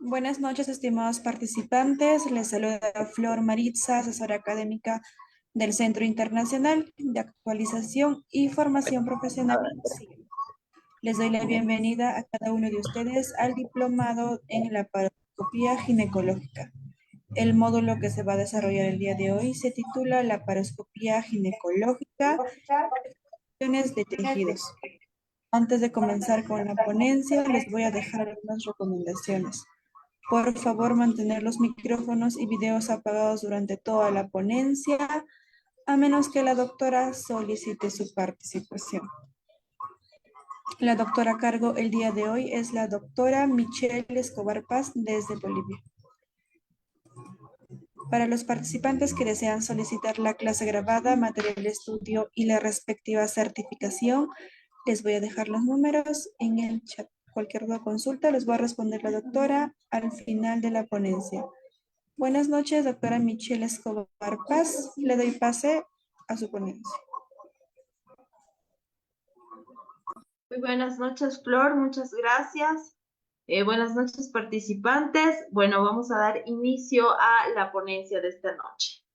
Buenas noches, estimados participantes. Les saluda Flor Maritza, asesora académica del Centro Internacional de Actualización y Formación Profesional. Les doy la bienvenida a cada uno de ustedes al diplomado en laparoscopía ginecológica. El módulo que se va a desarrollar el día de hoy se titula Laparoscopía ginecológica de tejidos. Antes de comenzar con la ponencia, les voy a dejar algunas recomendaciones. Por favor, mantener los micrófonos y videos apagados durante toda la ponencia, a menos que la doctora solicite su participación. La doctora a cargo el día de hoy es la doctora Michelle Escobar Paz desde Bolivia. Para los participantes que desean solicitar la clase grabada, material de estudio y la respectiva certificación, les voy a dejar los números en el chat. Cualquier duda o consulta les va a responder la doctora al final de la ponencia. Buenas noches, doctora Michelle Escobar Paz. Le doy pase a su ponencia. Muy buenas noches, Flor. Muchas gracias. Buenas noches, participantes. Bueno, vamos a dar inicio a la ponencia de esta noche.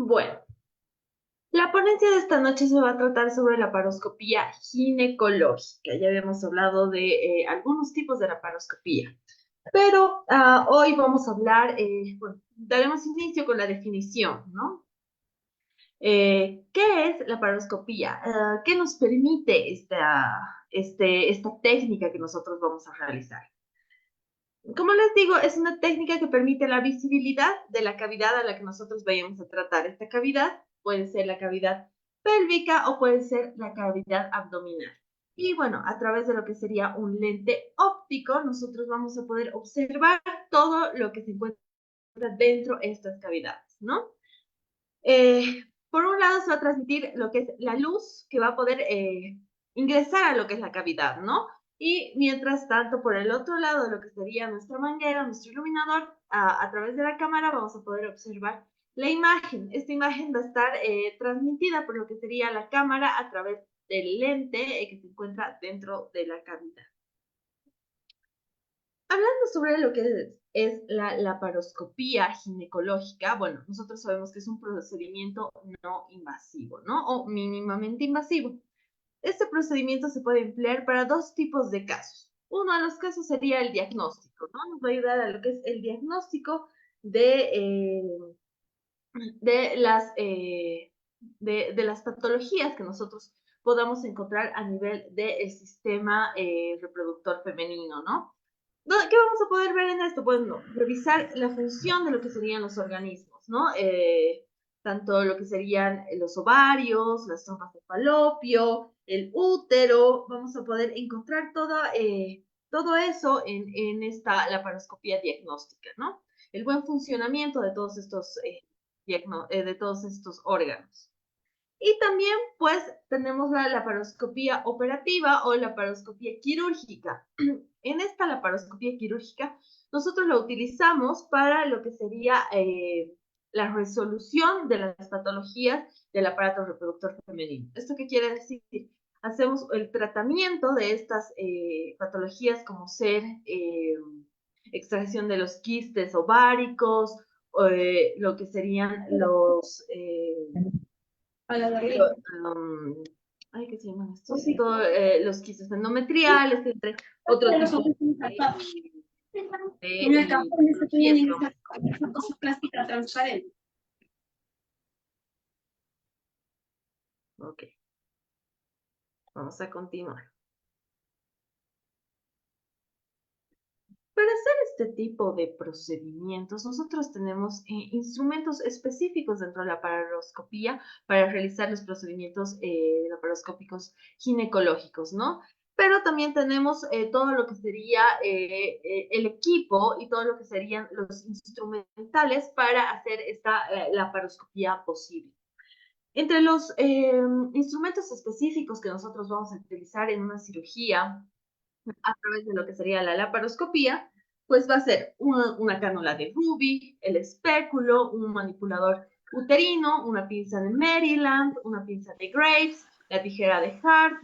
Bueno, la ponencia de esta noche se va a tratar sobre la laparoscopía ginecológica. Ya habíamos hablado de algunos tipos de laparoscopía, pero hoy vamos a hablar, bueno, daremos inicio con la definición, ¿no? ¿Qué es la laparoscopía? ¿Qué nos permite esta técnica que nosotros vamos a realizar? Como les digo, es una técnica que permite la visibilidad de la cavidad a la que nosotros vayamos a tratar. Esta cavidad puede ser la cavidad pélvica o puede ser la cavidad abdominal. Y bueno, a través de lo que sería un lente óptico, nosotros vamos a poder observar todo lo que se encuentra dentro de estas cavidades, ¿no? Por un lado se va a transmitir lo que es la luz que va a poder ingresar a lo que es la cavidad, ¿no? Y mientras tanto, por el otro lado de lo que sería nuestra manguera, nuestro iluminador, a través de la cámara vamos a poder observar la imagen. Esta imagen va a estar transmitida por lo que sería la cámara a través del lente que se encuentra dentro de la cavidad. Hablando sobre lo que es la laparoscopía ginecológica, bueno, nosotros sabemos que es un procedimiento no invasivo, ¿no? O mínimamente invasivo. Este procedimiento se puede emplear para dos tipos de casos. Uno de los casos sería el diagnóstico, ¿no? Nos va a ayudar a lo que es el diagnóstico de las patologías que nosotros podamos encontrar a nivel del sistema reproductor femenino, ¿no? ¿Qué vamos a poder ver en esto? Bueno, revisar la función de lo que serían los organismos, ¿no? Tanto lo que serían los ovarios, las trompas de falopio, el útero, vamos a poder encontrar todo eso en esta laparoscopía diagnóstica, ¿no? El buen funcionamiento de todos estos órganos. Y también, pues, tenemos la laparoscopía operativa o laparoscopía quirúrgica. En esta laparoscopía quirúrgica, nosotros la utilizamos para lo que sería la resolución de las patologías del aparato reproductor femenino. ¿Esto qué quiere decir? Hacemos el tratamiento de estas patologías como ser extracción de los quistes ováricos, lo que serían los... ¿qué se llaman estos? Los quistes endometriales, entre otros tipos plástica transparente. Ok. Vamos a continuar. Para hacer este tipo de procedimientos, nosotros tenemos instrumentos específicos dentro de la laparoscopía para realizar los procedimientos laparoscópicos ginecológicos, ¿no? Pero también tenemos todo lo que sería el equipo y todo lo que serían los instrumentales para hacer esta laparoscopía posible. Entre los instrumentos específicos que nosotros vamos a utilizar en una cirugía a través de lo que sería la laparoscopía, pues va a ser una cánula de Ruby, el espéculo, un manipulador uterino, una pinza de Maryland, una pinza de Graves, la tijera de Hart,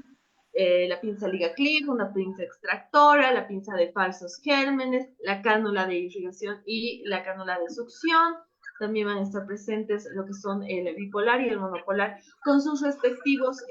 la pinza Liga Clip, una pinza extractora, la pinza de falsos gérmenes, la cánula de irrigación y la cánula de succión. También van a estar presentes lo que son el bipolar y el monopolar con sus respectivos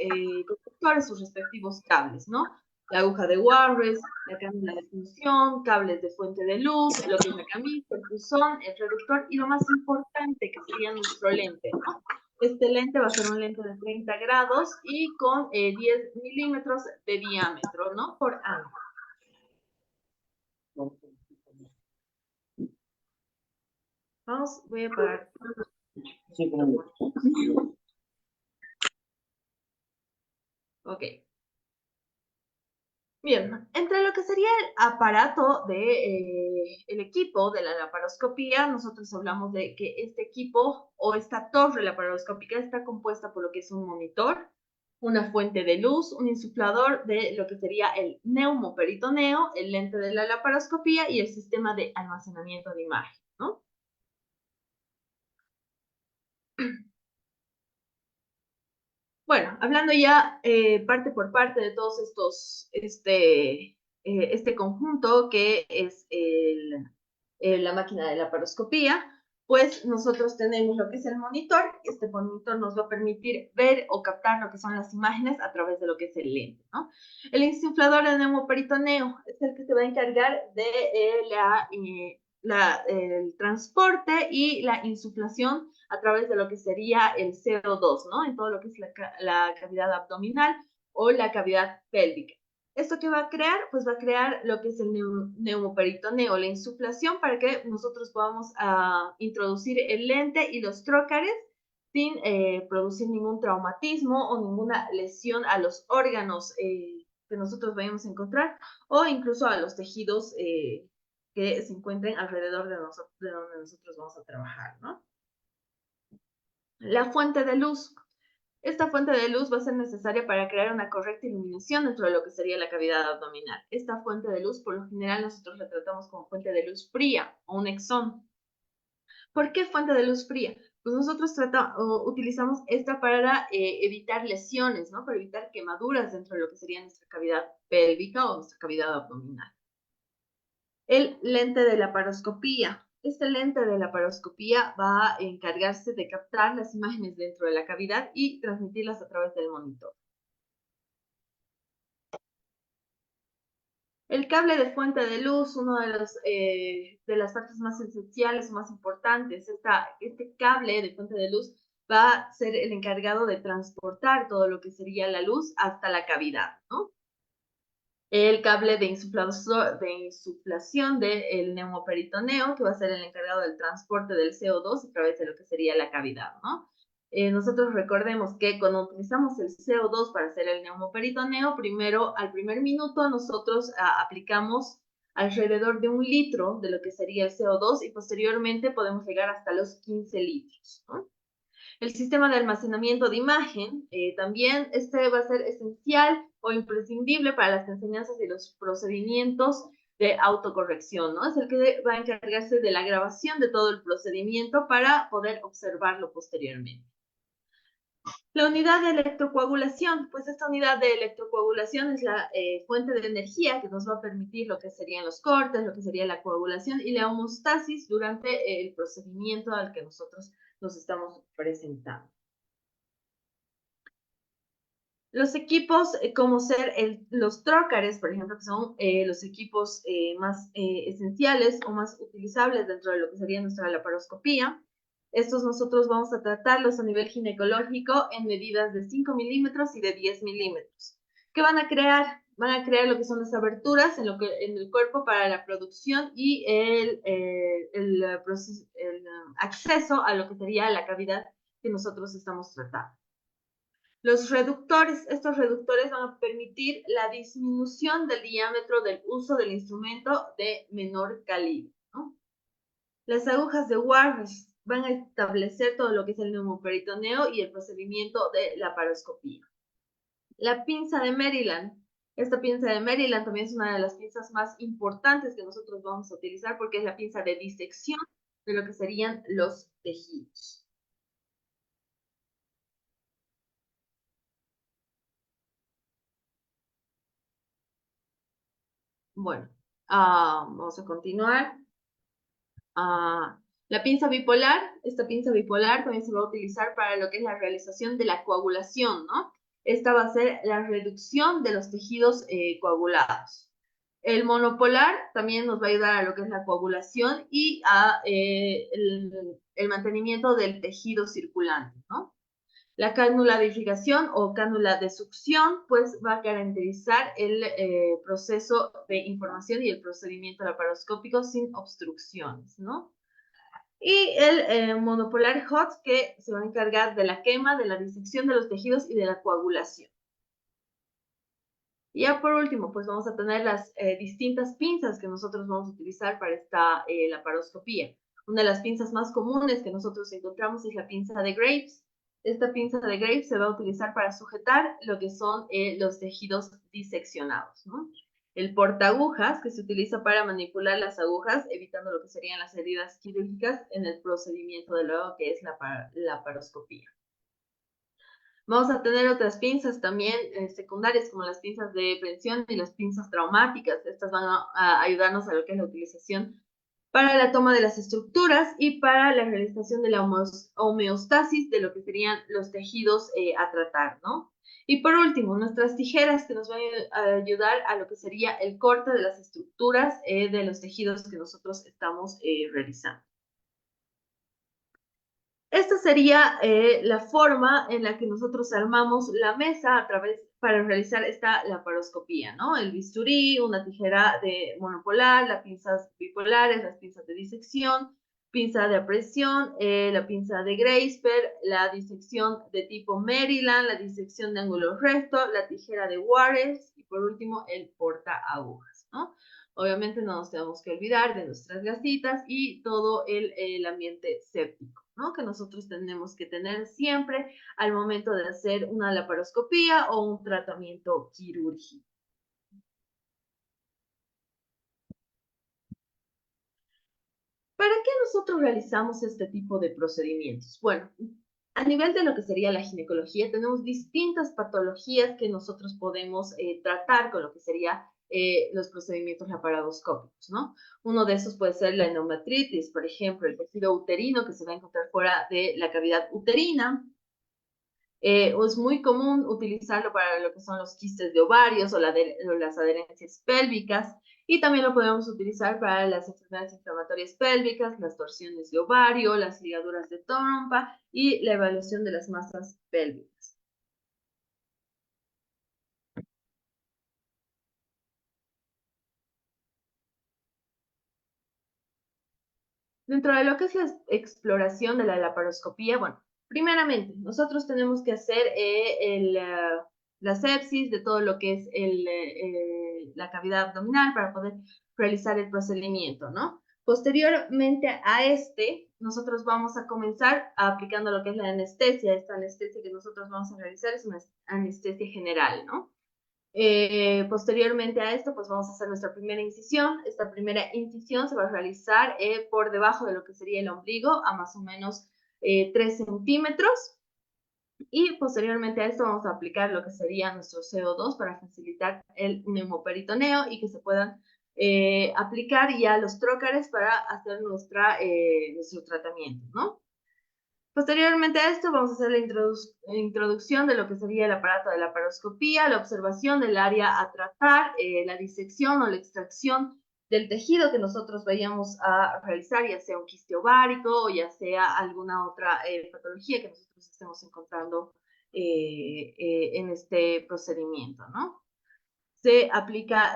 conductores, sus respectivos cables, ¿no? La aguja de Warres, la cánula de función, cables de fuente de luz, lo que es la camisa, el buzón, el reductor y lo más importante que sería nuestro lente, ¿no? Este lente va a ser un lente de 30 grados y con 10 milímetros de diámetro, ¿no? Por ángulo. Vamos, voy a parar. Ok. Bien, entre lo que sería el aparato de el equipo de la laparoscopía, nosotros hablamos de que este equipo o esta torre laparoscópica está compuesta por lo que es un monitor, una fuente de luz, un insuflador de lo que sería el neumoperitoneo, el lente de la laparoscopía y el sistema de almacenamiento de imagen, ¿no? Bueno, hablando ya parte por parte de todos estos, este conjunto que es la máquina de laparoscopía, pues nosotros tenemos lo que es el monitor. Este monitor nos va a permitir ver o captar lo que son las imágenes a través de lo que es el lente, ¿no? El insuflador de neumoperitoneo es el que se va a encargar de el transporte y la insuflación a través de lo que sería el CO2, ¿no? En todo lo que es la cavidad abdominal o la cavidad pélvica. ¿Esto qué va a crear? Pues va a crear lo que es el neumoperitoneo, la insuflación para que nosotros podamos introducir el lente y los trócares sin producir ningún traumatismo o ninguna lesión a los órganos que nosotros vayamos a encontrar o incluso a los tejidos que se encuentren alrededor de donde nosotros vamos a trabajar, ¿no? La fuente de luz. Esta fuente de luz va a ser necesaria para crear una correcta iluminación dentro de lo que sería la cavidad abdominal. Esta fuente de luz, por lo general, nosotros la tratamos como fuente de luz fría o un exón. ¿Por qué fuente de luz fría? Pues nosotros utilizamos esta para evitar lesiones, ¿no? Para evitar quemaduras dentro de lo que sería nuestra cavidad pélvica o nuestra cavidad abdominal. El lente de laparoscopía. Este lente de laparoscopía va a encargarse de captar las imágenes dentro de la cavidad y transmitirlas a través del monitor. El cable de fuente de luz, uno de las partes más esenciales, más importantes. Este cable de fuente de luz va a ser el encargado de transportar todo lo que sería la luz hasta la cavidad, ¿no? El cable de insuflación del neumoperitoneo, que va a ser el encargado del transporte del CO2 a través de lo que sería la cavidad, ¿no? Nosotros recordemos que cuando utilizamos el CO2 para hacer el neumoperitoneo, primero, al primer minuto, nosotros aplicamos alrededor de 1 litro de lo que sería el CO2 y posteriormente podemos llegar hasta los 15 litros, ¿no? El sistema de almacenamiento de imagen, también este va a ser esencial o imprescindible para las enseñanzas y los procedimientos de autocorrección, ¿no? Es el que va a encargarse de la grabación de todo el procedimiento para poder observarlo posteriormente. La unidad de electrocoagulación, pues esta unidad de electrocoagulación es la fuente de energía que nos va a permitir lo que serían los cortes, lo que sería la coagulación y la homeostasis durante el procedimiento al que nosotros nos estamos presentando. Los equipos como ser los trócares, por ejemplo, que son los equipos más esenciales o más utilizables dentro de lo que sería nuestra laparoscopía. Estos nosotros vamos a tratarlos a nivel ginecológico en medidas de 5 milímetros y de 10 milímetros. ¿Qué van a crear? Van a crear lo que son las aberturas en el cuerpo para la producción y el acceso a lo que sería la cavidad que nosotros estamos tratando. Los reductores, estos reductores van a permitir la disminución del diámetro del uso del instrumento de menor calibre, ¿no? Las agujas de Warnes van a establecer todo lo que es el neumoperitoneo y el procedimiento de laparoscopía. La pinza de Maryland. Esta pinza de Maryland también es una de las pinzas más importantes que nosotros vamos a utilizar porque es la pinza de disección de lo que serían los tejidos. Bueno, vamos a continuar. La pinza bipolar, esta pinza bipolar también se va a utilizar para lo que es la realización de la coagulación, ¿no? Esta va a ser la reducción de los tejidos coagulados. El monopolar también nos va a ayudar a lo que es la coagulación y a el mantenimiento del tejido circulante, ¿no? La cánula de irrigación o cánula de succión, pues va a caracterizar el proceso de información y el procedimiento laparoscópico sin obstrucciones, ¿no? Y el monopolar hot, que se va a encargar de la quema, de la disección de los tejidos y de la coagulación. Y ya por último, pues vamos a tener las distintas pinzas que nosotros vamos a utilizar para esta laparoscopía. Una de las pinzas más comunes que nosotros encontramos es la pinza de Graves. Esta pinza de Graves se va a utilizar para sujetar lo que son los tejidos diseccionados, ¿no? El portaagujas, que se utiliza para manipular las agujas, evitando lo que serían las heridas quirúrgicas en el procedimiento de luego que es la laparoscopía. Vamos a tener otras pinzas también secundarias, como las pinzas de prevención y las pinzas traumáticas. Estas van a ayudarnos a lo que es la utilización para la toma de las estructuras y para la realización de la homeostasis de lo que serían los tejidos a tratar, ¿no? Y por último, nuestras tijeras que nos van a ayudar a lo que sería el corte de las estructuras de los tejidos que nosotros estamos realizando. Esta sería la forma en la que nosotros armamos la mesa para realizar esta laparoscopía, ¿no? El bisturí, una tijera de monopolar, las pinzas bipolares, las pinzas de disección, pinza de apresión, la pinza de Graysper, la disección de tipo Maryland, la disección de ángulo recto, la tijera de Waters y por último el portaagujas, ¿no? Obviamente no nos tenemos que olvidar de nuestras gasitas y todo el ambiente séptico, ¿no? Que nosotros tenemos que tener siempre al momento de hacer una laparoscopía o un tratamiento quirúrgico. ¿Para qué nosotros realizamos este tipo de procedimientos? Bueno, a nivel de lo que sería la ginecología, tenemos distintas patologías que nosotros podemos tratar con lo que sería los procedimientos laparoscópicos, ¿no? Uno de esos puede ser la endometritis, por ejemplo, el tejido uterino que se va a encontrar fuera de la cavidad uterina. Es muy común utilizarlo para lo que son los quistes de ovarios o las adherencias pélvicas. Y también lo podemos utilizar para las enfermedades inflamatorias pélvicas, las torsiones de ovario, las ligaduras de trompa y la evaluación de las masas pélvicas. Dentro de lo que es la exploración de la laparoscopía, bueno, primeramente, nosotros tenemos que hacer la sepsis de todo lo que es la cavidad abdominal para poder realizar el procedimiento, ¿no? Posteriormente a nosotros vamos a comenzar aplicando lo que es la anestesia. Esta anestesia que nosotros vamos a realizar es una anestesia general, ¿no? Posteriormente a esto, pues vamos a hacer nuestra primera incisión. Esta primera incisión se va a realizar por debajo de lo que sería el ombligo, a más o menos 3 centímetros. Y posteriormente a esto vamos a aplicar lo que sería nuestro CO2 para facilitar el neumoperitoneo y que se puedan aplicar ya los trócares para hacer nuestro tratamiento, ¿no? Posteriormente a esto vamos a hacer la introducción de lo que sería el aparato de laparoscopía, la observación del área a tratar, la disección o la extracción del tejido que nosotros vayamos a realizar, ya sea un quiste ovárico o ya sea alguna otra patología que nosotros estemos encontrando en este procedimiento, ¿no? se aplica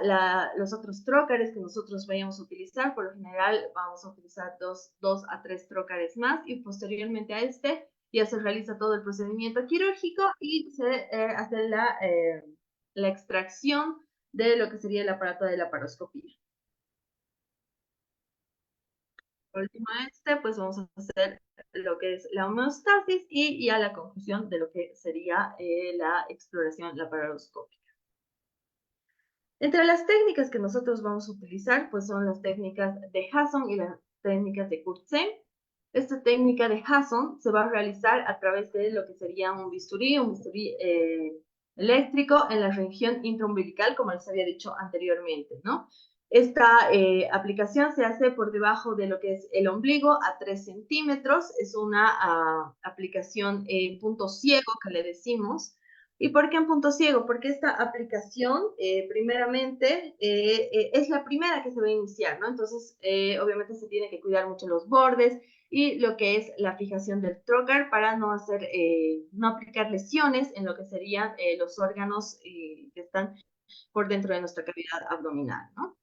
los otros trócares que nosotros vayamos a utilizar. Por lo general vamos a utilizar dos a tres trócares más, y posteriormente a este ya se realiza todo el procedimiento quirúrgico y se hace la extracción de lo que sería el aparato de laparoscopía. Por último pues vamos a hacer lo que es la homeostasis y ya la conclusión de lo que sería la exploración laparoscópica. Entre las técnicas que nosotros vamos a utilizar, pues son las técnicas de Hasson y las técnicas de Kurtzen. Esta técnica de Hasson se va a realizar a través de lo que sería un bisturí eléctrico en la región intraumbilical, como les había dicho anteriormente, ¿no? Esta aplicación se hace por debajo de lo que es el ombligo a 3 centímetros. Es una aplicación punto ciego que le decimos. ¿Y por qué en punto ciego? Porque esta aplicación, primeramente, es la primera que se va a iniciar, ¿no? Entonces, obviamente se tiene que cuidar mucho los bordes y lo que es la fijación del trocar para no aplicar lesiones en lo que serían los órganos que están por dentro de nuestra cavidad abdominal, ¿no?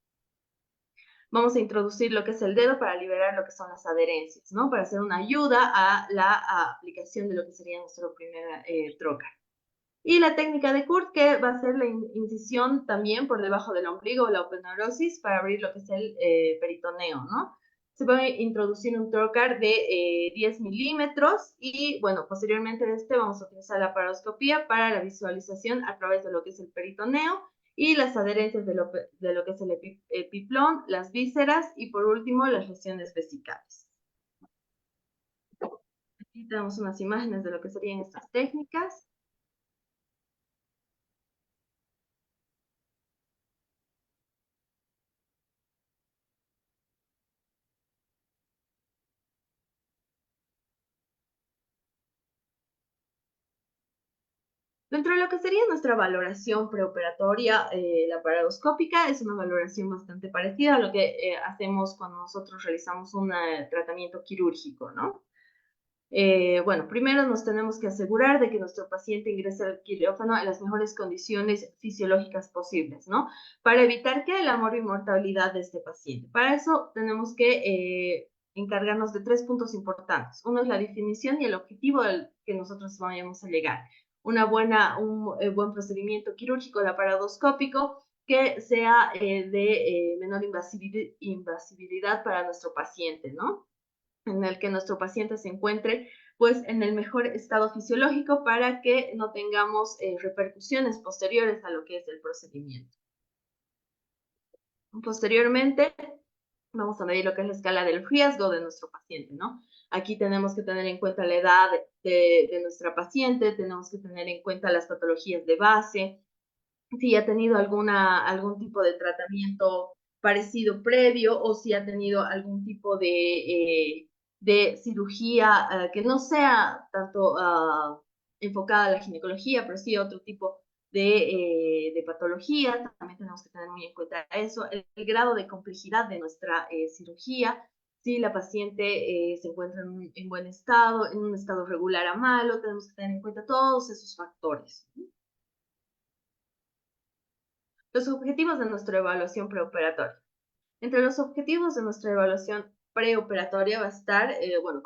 Vamos a introducir lo que es el dedo para liberar lo que son las adherencias, ¿no? Para hacer una ayuda a la aplicación de lo que sería nuestro primer trocar. Y la técnica de Kurt, que va a ser la incisión también por debajo del ombligo o la openeurosis para abrir lo que es el peritoneo, ¿no? Se va a introducir un trocar de 10 milímetros y, bueno, posteriormente de este vamos a utilizar la laparoscopía para la visualización a través de lo que es el peritoneo y las adherencias de lo que es el epiplón, las vísceras y, por último, las lesiones vesicales. Aquí tenemos unas imágenes de lo que serían estas técnicas. Dentro de lo que sería nuestra valoración preoperatoria laparoscópica, es una valoración bastante parecida a lo que hacemos cuando nosotros realizamos un tratamiento quirúrgico, ¿no? Bueno, primero nos tenemos que asegurar de que nuestro paciente ingrese al quirófano en las mejores condiciones fisiológicas posibles, ¿no? Para evitar que la mortalidad de este paciente. Para eso tenemos que encargarnos de 3 puntos importantes. Uno es la definición y el objetivo al que nosotros vayamos a llegar. Un buen procedimiento quirúrgico laparoscópico que sea de menor invasibilidad para nuestro paciente, ¿no? En el que nuestro paciente se encuentre pues en el mejor estado fisiológico para que no tengamos repercusiones posteriores a lo que es el procedimiento. Posteriormente vamos a medir lo que es la escala del riesgo de nuestro paciente, ¿no? Aquí tenemos que tener en cuenta la edad de nuestra paciente, tenemos que tener en cuenta las patologías de base, si ha tenido algún tipo de tratamiento parecido previo o si ha tenido algún tipo de cirugía que no sea tanto enfocada a la ginecología, pero sí a otro tipo de patología. También tenemos que tener muy en cuenta eso, el grado de complejidad de nuestra cirugía, si la paciente se encuentra en buen estado, en un estado regular a malo, tenemos que tener en cuenta todos esos factores. Los objetivos de nuestra evaluación preoperatoria. Entre los objetivos de nuestra evaluación preoperatoria va a estar, bueno,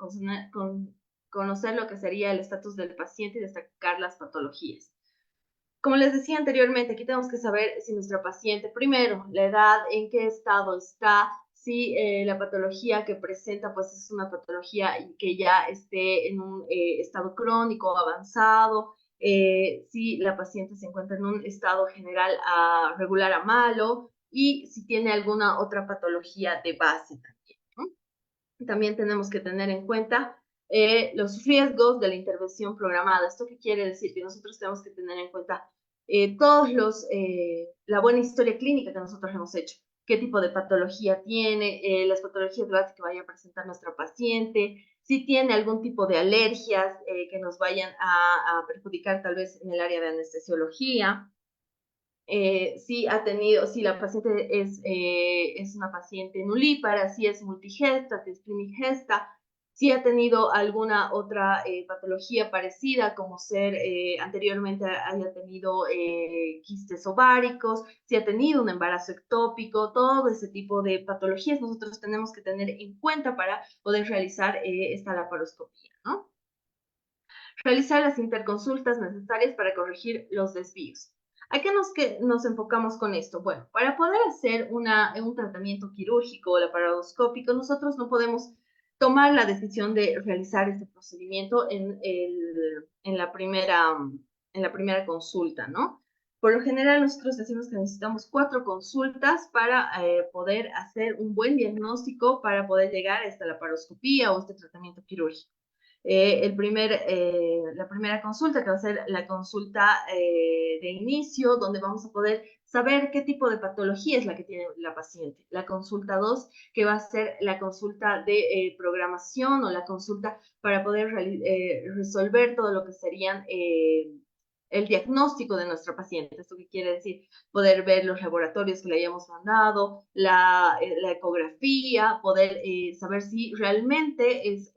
conocer lo que sería el estatus del paciente y destacar las patologías. Como les decía anteriormente, aquí tenemos que saber si nuestra paciente, primero, la edad, en qué estado está, si la patología que presenta pues es una patología que ya esté en un estado crónico avanzado, si la paciente se encuentra en un estado general regular a malo y si tiene alguna otra patología de base también, ¿no? También tenemos que tener en cuenta los riesgos de la intervención programada. ¿Esto qué quiere decir? Que nosotros tenemos que tener en cuenta la buena historia clínica que nosotros hemos hecho. Qué tipo de patología tiene, las patologías de base que vaya a presentar nuestra paciente, si tiene algún tipo de alergias que nos vayan a perjudicar tal vez en el área de anestesiología, si la paciente es una paciente nulípara, si es multigesta, si es primigesta, si ha tenido alguna otra patología parecida, como ser anteriormente haya tenido quistes ováricos, si ha tenido un embarazo ectópico, todo ese tipo de patologías nosotros tenemos que tener en cuenta para poder realizar esta laparoscopía, ¿no? Realizar las interconsultas necesarias para corregir los desvíos. ¿A qué nos enfocamos con esto? Bueno, para poder hacer un tratamiento quirúrgico o laparoscópico, nosotros no podemos tomar la decisión de realizar este procedimiento en la primera consulta, ¿no? Por lo general, nosotros decimos que necesitamos 4 consultas para poder hacer un buen diagnóstico para poder llegar a esta laparoscopía o este tratamiento quirúrgico. La primera consulta, que va a ser la consulta de inicio, donde vamos a poder saber qué tipo de patología es la que tiene la paciente. La consulta 2, que va a ser la consulta de programación o la consulta para poder resolver todo lo que serían el diagnóstico de nuestra paciente. ¿Esto qué quiere decir? Poder ver los laboratorios que le hayamos mandado, la ecografía, poder saber si realmente es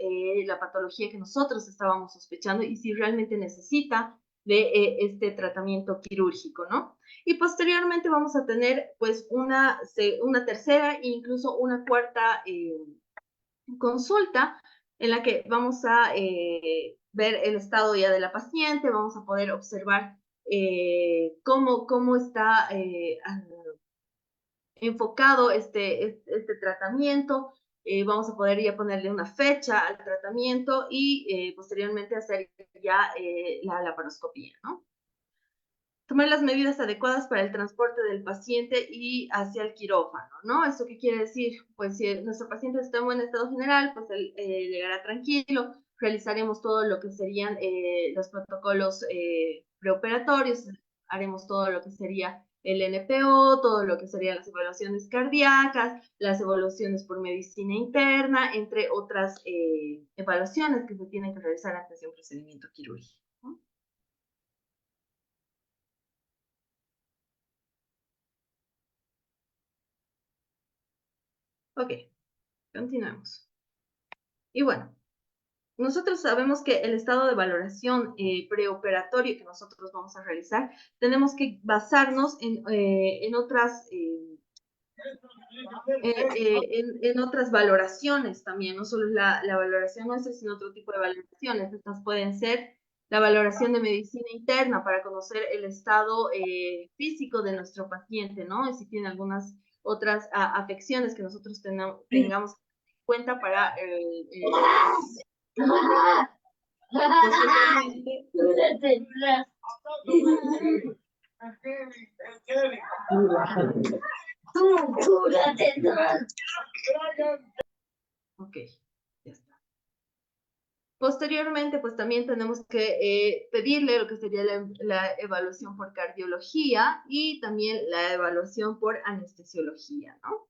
la patología que nosotros estábamos sospechando y si realmente necesita de este tratamiento quirúrgico, ¿no? Y posteriormente vamos a tener pues una tercera e incluso una cuarta consulta en la que vamos a ver el estado ya de la paciente, vamos a poder observar cómo está enfocado este tratamiento, vamos a poder ya ponerle una fecha al tratamiento y posteriormente hacer ya la laparoscopía, ¿no? Tomar las medidas adecuadas para el transporte del paciente y hacia el quirófano, ¿no? ¿Eso qué quiere decir? Pues si nuestro paciente está en buen estado general, pues él llegará tranquilo, realizaremos todo lo que serían los protocolos preoperatorios, haremos todo lo que sería el NPO, todo lo que serían las evaluaciones cardíacas, las evaluaciones por medicina interna, entre otras evaluaciones que se tienen que realizar antes de un procedimiento quirúrgico. Ok, continuemos. Y bueno, nosotros sabemos que el estado de valoración preoperatorio que nosotros vamos a realizar, tenemos que basarnos en otras valoraciones también, no solo la valoración nuestra, sino otro tipo de valoraciones. Estas pueden ser la valoración de medicina interna para conocer el estado físico de nuestro paciente, ¿no? Y si tiene algunas otras afecciones que nosotros tengamos en cuenta para ok, ya está. Posteriormente, pues también tenemos que pedirle lo que sería la evaluación por cardiología y también la evaluación por anestesiología, ¿no?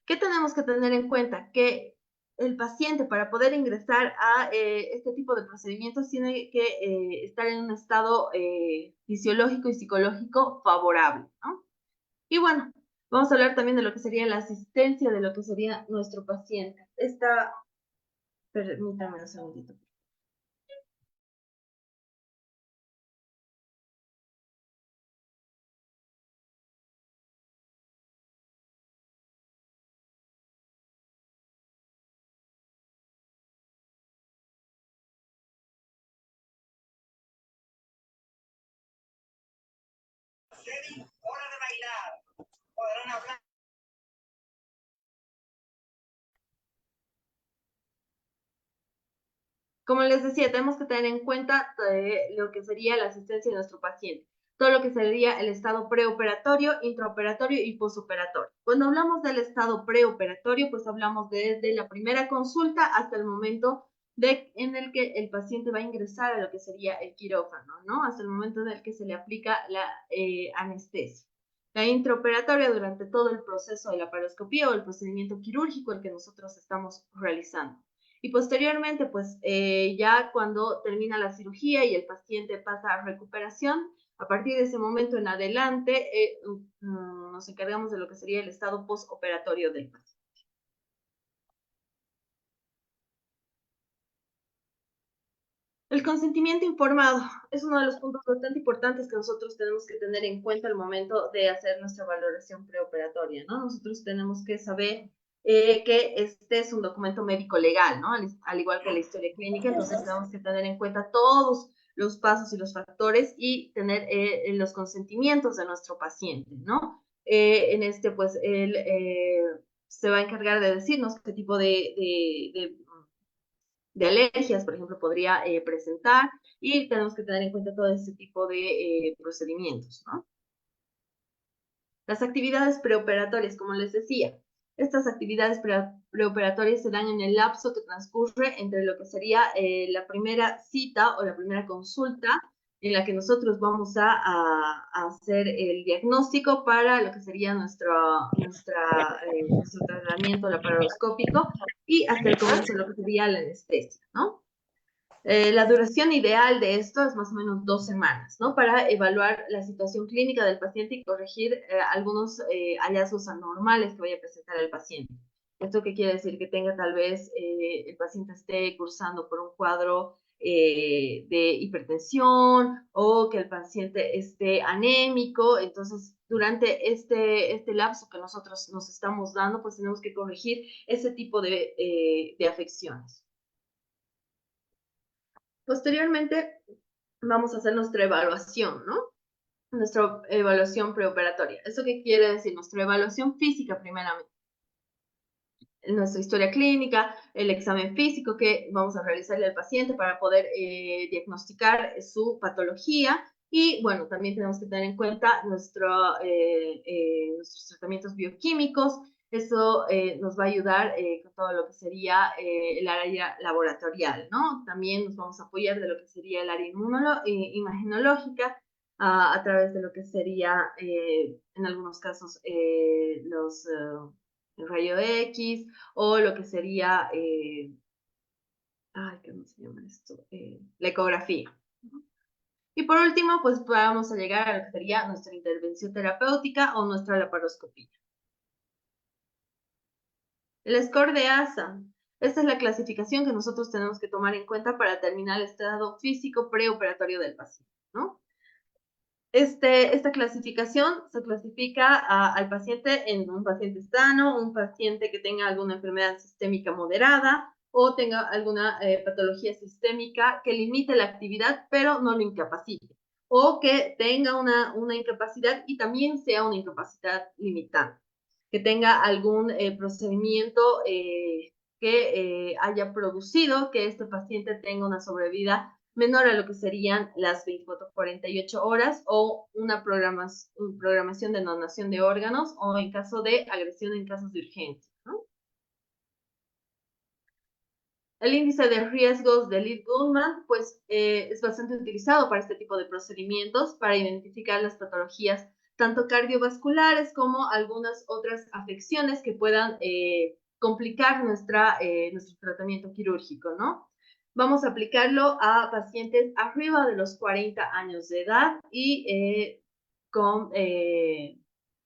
¿Qué tenemos que tener en cuenta? Que el paciente, para poder ingresar a este tipo de procedimientos, tiene que estar en un estado fisiológico y psicológico favorable, ¿no? Y bueno, vamos a hablar también de lo que sería la asistencia de lo que sería nuestro paciente. Permítame un segundito. Hora de bailar. Podrán hablar. Como les decía, tenemos que tener en cuenta lo que sería la asistencia de nuestro paciente. Todo lo que sería el estado preoperatorio, intraoperatorio y posoperatorio. Cuando hablamos del estado preoperatorio, pues hablamos desde la primera consulta hasta el momento en el que el paciente va a ingresar a lo que sería el quirófano, ¿no? Hasta el momento en el que se le aplica la anestesia. La intraoperatoria durante todo el proceso de la laparoscopía o el procedimiento quirúrgico el que nosotros estamos realizando. Y posteriormente, pues ya cuando termina la cirugía y el paciente pasa a recuperación, a partir de ese momento en adelante nos encargamos de lo que sería el estado postoperatorio del paciente. El consentimiento informado es uno de los puntos bastante importantes que nosotros tenemos que tener en cuenta al momento de hacer nuestra valoración preoperatoria, ¿no? Nosotros tenemos que saber que este es un documento médico legal, ¿no? Al igual que la historia clínica, entonces tenemos que tener en cuenta todos los pasos y los factores y tener los consentimientos de nuestro paciente, ¿no? En este, pues, él se va a encargar de decirnos qué tipo de alergias, por ejemplo, podría presentar, y tenemos que tener en cuenta todo este tipo de procedimientos, ¿no? Las actividades preoperatorias, como les decía, estas actividades preoperatorias se dan en el lapso que transcurre entre lo que sería la primera cita o la primera consulta en la que nosotros vamos a hacer el diagnóstico para lo que sería nuestro tratamiento laparoscópico y hasta el comienzo de lo que sería la anestesia, ¿no? La duración ideal de esto es más o menos 2 semanas, ¿no? Para evaluar la situación clínica del paciente y corregir algunos hallazgos anormales que vaya a presentar el paciente. ¿Esto qué quiere decir? Que tenga tal vez el paciente esté cursando por un cuadro de hipertensión o que el paciente esté anémico. Entonces, durante este lapso que nosotros nos estamos dando, pues tenemos que corregir ese tipo de afecciones. Posteriormente, vamos a hacer nuestra evaluación, ¿no? Nuestra evaluación preoperatoria. ¿Eso qué quiere decir? Nuestra evaluación física, primeramente. Nuestra historia clínica, el examen físico que vamos a realizarle al paciente para poder diagnosticar su patología. Y, bueno, también tenemos que tener en cuenta nuestros tratamientos bioquímicos. Eso nos va a ayudar con todo lo que sería el área laboratorial, ¿no? También nos vamos a apoyar de lo que sería el área imagenológica a través de lo que sería, en algunos casos, los rayo X o lo que sería, ¿cómo se llama esto? La ecografía. Y por último, pues vamos a llegar a lo que sería nuestra intervención terapéutica o nuestra laparoscopía. El score de ASA. Esta es la clasificación que nosotros tenemos que tomar en cuenta para determinar el estado físico preoperatorio del paciente, ¿no? Esta clasificación se clasifica al paciente en un paciente sano, un paciente que tenga alguna enfermedad sistémica moderada o tenga alguna patología sistémica que limite la actividad pero no lo incapacite, o que tenga una incapacidad y también sea una incapacidad limitante, que tenga algún procedimiento que haya producido que este paciente tenga una sobrevida menor a lo que serían las 24-48 horas o una programación de donación de órganos o en caso de agresión en casos de urgencia, ¿no? El índice de riesgos de Lid-Goldman, pues, es bastante utilizado para este tipo de procedimientos, para identificar las patologías tanto cardiovasculares como algunas otras afecciones que puedan complicar nuestro tratamiento quirúrgico, ¿no? Vamos a aplicarlo a pacientes arriba de los 40 años de edad y con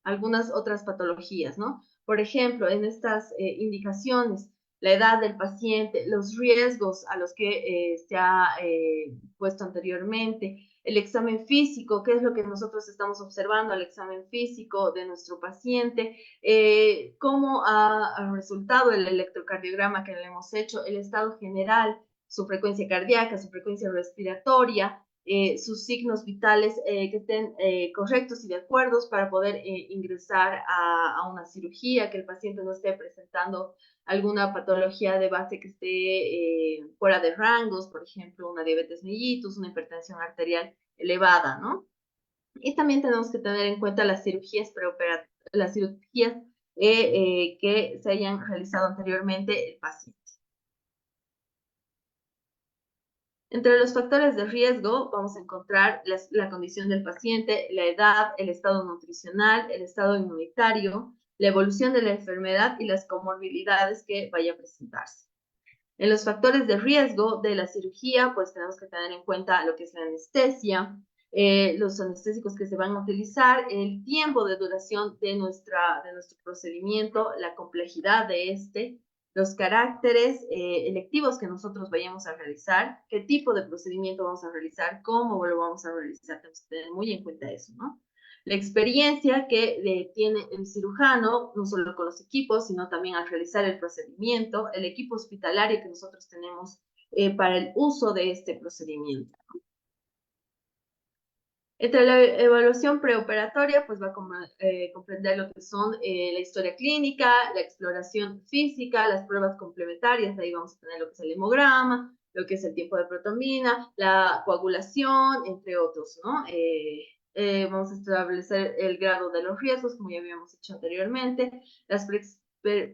algunas otras patologías, ¿no? Por ejemplo, en estas indicaciones, la edad del paciente, los riesgos a los que se ha puesto anteriormente, el examen físico, qué es lo que nosotros estamos observando al examen físico de nuestro paciente, cómo ha resultado el electrocardiograma que le hemos hecho, el estado general, su frecuencia cardíaca, su frecuencia respiratoria, sus signos vitales que estén correctos y de acuerdo para poder ingresar a una cirugía, que el paciente no esté presentando alguna patología de base que esté fuera de rangos, por ejemplo, una diabetes mellitus, una hipertensión arterial elevada, ¿no? Y también tenemos que tener en cuenta las cirugías que se hayan realizado anteriormente el paciente. Entre los factores de riesgo vamos a encontrar la condición del paciente, la edad, el estado nutricional, el estado inmunitario, la evolución de la enfermedad y las comorbilidades que vaya a presentarse. En los factores de riesgo de la cirugía, pues tenemos que tener en cuenta lo que es la anestesia, los anestésicos que se van a utilizar, el tiempo de duración de nuestro procedimiento, la complejidad de este, los caracteres electivos que nosotros vayamos a realizar, qué tipo de procedimiento vamos a realizar, cómo lo vamos a realizar, tenemos que tener muy en cuenta eso, ¿no? La experiencia que tiene el cirujano, no solo con los equipos, sino también al realizar el procedimiento, el equipo hospitalario que nosotros tenemos para el uso de este procedimiento. Entre la evaluación preoperatoria, pues va a comprender lo que son la historia clínica, la exploración física, las pruebas complementarias, de ahí vamos a tener lo que es el hemograma, lo que es el tiempo de protomina, la coagulación, entre otros, ¿no? Vamos a establecer el grado de los riesgos, como ya habíamos dicho anteriormente, las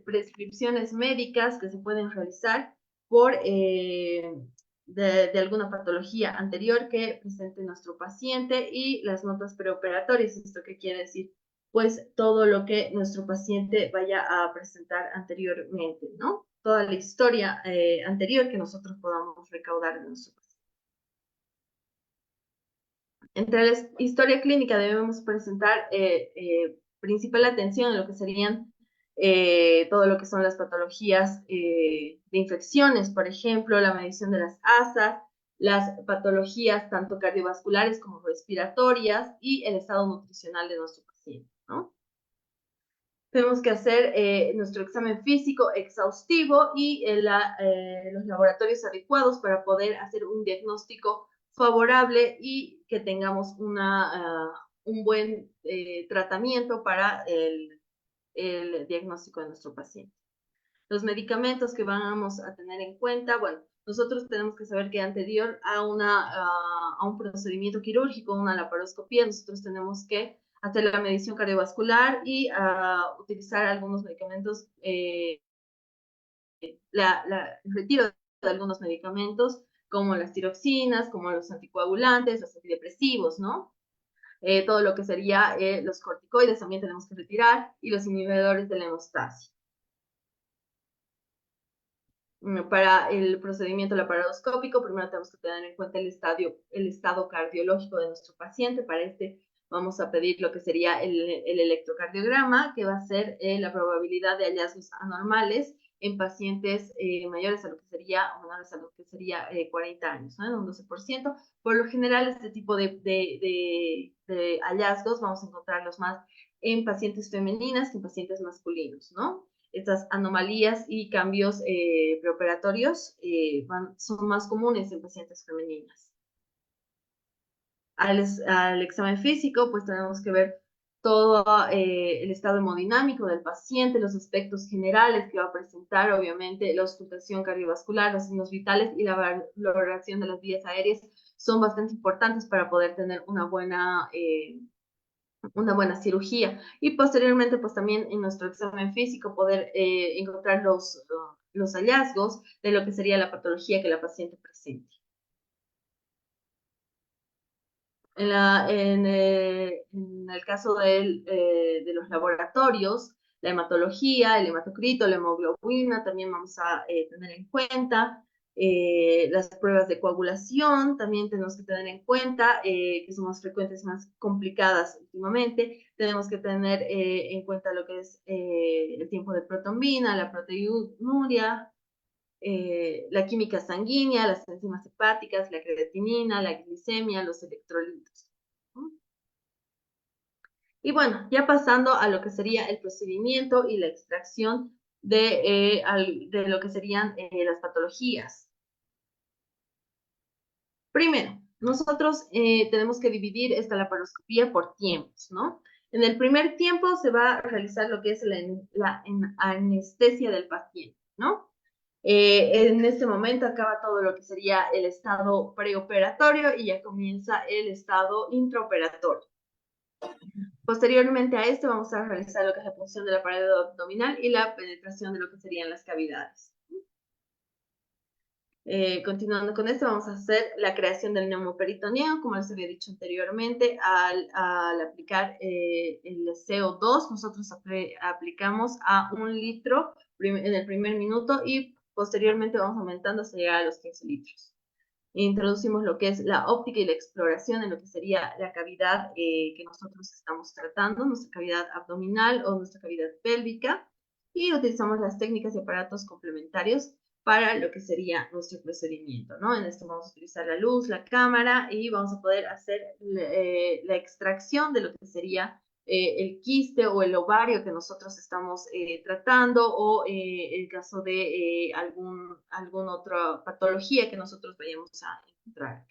prescripciones médicas que se pueden realizar por de alguna patología anterior que presente nuestro paciente y las notas preoperatorias. ¿Esto qué quiere decir? Pues todo lo que nuestro paciente vaya a presentar anteriormente, ¿no? Toda la historia anterior que nosotros podamos recaudar de nuestro paciente. Entre la historia clínica debemos presentar principal atención en lo que serían todo lo que son las patologías de infecciones, por ejemplo, la medición de las ASAs, las patologías tanto cardiovasculares como respiratorias y el estado nutricional de nuestro paciente, ¿no? Tenemos que hacer nuestro examen físico exhaustivo y los laboratorios adecuados para poder hacer un diagnóstico favorable y que tengamos un buen tratamiento para el diagnóstico de nuestro paciente. Los medicamentos que vamos a tener en cuenta, bueno, nosotros tenemos que saber que anterior a un procedimiento quirúrgico, una laparoscopía, nosotros tenemos que hacer la medición cardiovascular y utilizar algunos medicamentos, el retiro de algunos medicamentos, como las tiroxinas, como los anticoagulantes, los antidepresivos, ¿no? Todo lo que sería los corticoides también tenemos que retirar y los inhibidores de la hemostasia. Para el procedimiento laparoscópico, primero tenemos que tener en cuenta el estado cardiológico de nuestro paciente. Para este vamos a pedir lo que sería el electrocardiograma, que va a ser la probabilidad de hallazgos anormales en pacientes mayores a lo que sería, o menores a lo que sería 40 años, ¿no? En un 12%. Por lo general, este tipo de hallazgos vamos a encontrarlos más en pacientes femeninas que en pacientes masculinos, ¿no? Estas anomalías y cambios preoperatorios son más comunes en pacientes femeninas. Al examen físico, pues tenemos que ver todo el estado hemodinámico del paciente, los aspectos generales que va a presentar, obviamente, la auscultación cardiovascular, los signos vitales y la valoración de las vías aéreas son bastante importantes para poder tener una buena cirugía. Y posteriormente, pues también en nuestro examen físico poder encontrar los hallazgos de lo que sería la patología que la paciente presente. En el caso de los laboratorios, la hematología, el hematocrito, la hemoglobina, también vamos a tener en cuenta. Las pruebas de coagulación también tenemos que tener en cuenta, que son más frecuentes y más complicadas últimamente. Tenemos que tener en cuenta lo que es el tiempo de protombina, la proteinuria, la química sanguínea, las enzimas hepáticas, la creatinina, la glicemia, los electrolitos. Y bueno, ya pasando a lo que sería el procedimiento y la extracción de lo que serían las patologías. Primero, nosotros tenemos que dividir esta laparoscopía por tiempos, ¿no? En el primer tiempo se va a realizar lo que es la anestesia del paciente, ¿no? En este momento acaba todo lo que sería el estado preoperatorio y ya comienza el estado intraoperatorio. Posteriormente a esto vamos a realizar lo que es la punción de la pared abdominal y la penetración de lo que serían las cavidades. Continuando con esto, vamos a hacer la creación del neumoperitoneo, como les había dicho anteriormente, al aplicar el CO2, nosotros aplicamos a 1 litro en el primer minuto y posteriormente vamos aumentando hasta llegar a los 15 litros. Introducimos lo que es la óptica y la exploración en lo que sería la cavidad que nosotros estamos tratando, nuestra cavidad abdominal o nuestra cavidad pélvica. y utilizamos las técnicas y aparatos complementarios para lo que sería nuestro procedimiento, ¿no? En esto vamos a utilizar la luz, la cámara y vamos a poder hacer la extracción de lo que sería el quiste o el ovario que nosotros estamos tratando o el caso de alguna otra patología que nosotros vayamos a encontrar.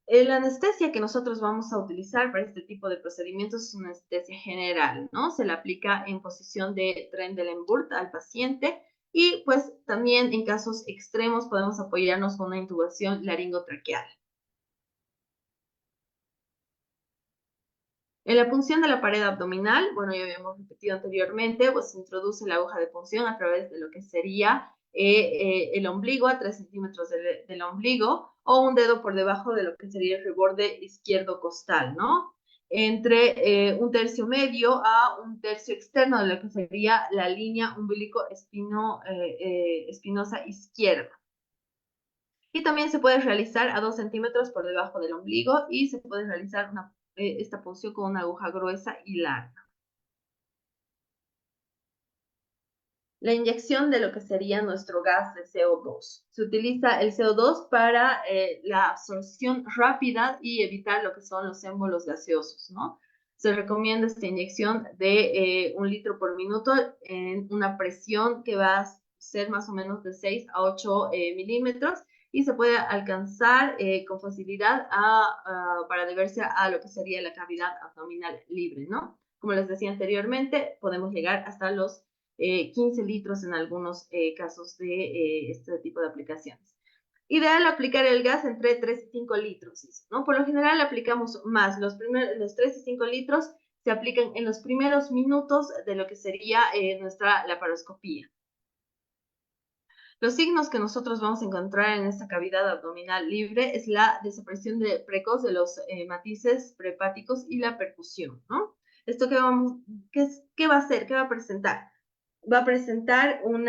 La anestesia que nosotros vamos a utilizar para este tipo de procedimientos es una anestesia general, ¿no? Se la aplica en posición de Trendelenburg al paciente y pues también en casos extremos podemos apoyarnos con una intubación laringotraqueal. En la punción de la pared abdominal, bueno, ya habíamos repetido anteriormente, pues se introduce la aguja de punción a través de lo que sería el ombligo, a 3 centímetros del ombligo, o un dedo por debajo de lo que sería el reborde izquierdo costal, ¿no? Entre un tercio medio a un tercio externo de lo que sería la línea umbilico-espinosa izquierda. Y también se puede realizar a 2 centímetros por debajo del ombligo y se puede realizar esta punción con una aguja gruesa y larga. La inyección de lo que sería nuestro gas de CO2. Se utiliza el CO2 para la absorción rápida y evitar lo que son los émbolos gaseosos, ¿no? Se recomienda esta inyección de 1 litro por minuto en una presión que va a ser más o menos de 6 a 8 milímetros y se puede alcanzar con facilidad para deberse a lo que sería la cavidad abdominal libre, ¿no? Como les decía anteriormente, podemos llegar hasta los 15 litros en algunos casos de este tipo de aplicaciones. Ideal aplicar el gas entre 3 y 5 litros, ¿no? Por lo general aplicamos más. Los 3 y 5 litros se aplican en los primeros minutos de lo que sería nuestra laparoscopía. Los signos que nosotros vamos a encontrar en esta cavidad abdominal libre es la desaparición precoz de los matices prehepáticos y la percusión, ¿no? ¿Esto qué va a hacer? ¿Qué va a presentar? Va a presentar un